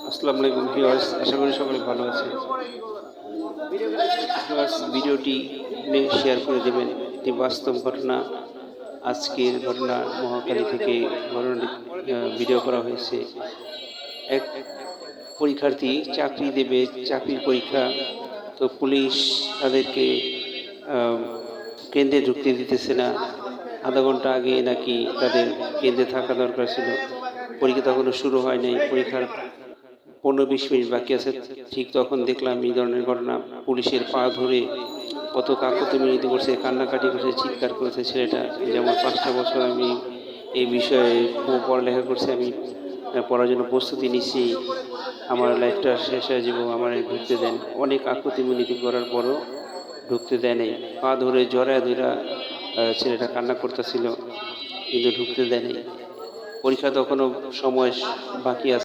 আসসালামু আলাইকুম ভিউয়ার্স, আশা করি সকলে ভালো আছেন। ভিউয়ার্স, ভিডিওটি শেয়ার করে দেবেন। এটি বাস্তব ঘটনা। আজকের ঘটনা মহাখালী থেকে ঘটনাটি ভিডিও করা হয়েছে। এক পরীক্ষার্থী চাকরি দেবে, চাকরির পরীক্ষা। তো পুলিশ তাদেরকে আহ, কেন্দ্রে ঢুকতে দিতেছে না। আধা ঘন্টা আগে নাকি তাদের কেন্দ্রে থাকা দরকার ছিল। পরীক্ষা তখনও শুরু হয় নাই। পরীক্ষার 15-20 মিনিট বাকি আছে। ঠিক তখন দেখলাম এই ধরনের ঘটনা। পুলিশের পা ধরে কত কাকুতি মিনতি করছে, কান্নাকাটি করছে, চিৎকার করেছে ছেলেটা। যে আমার 5টা বছর আমি এই বিষয়ে খুব পড়ালেখা করছি, আমি পড়ার জন্য প্রস্তুতি নিচ্ছি, আমার লাইফটা শেষ হয়ে যাব, আমার ঢুকতে দেন। অনেক কাকুতি মিনতি করার পরও ঢুকতে দেয় নাই। পা ধরে জড়ায় ধরা ছেলেটা কান্না করতেছিল, কিন্তু ঢুকতে দেয় নাই। পরীক্ষা তখনও সময় বাকি আছে।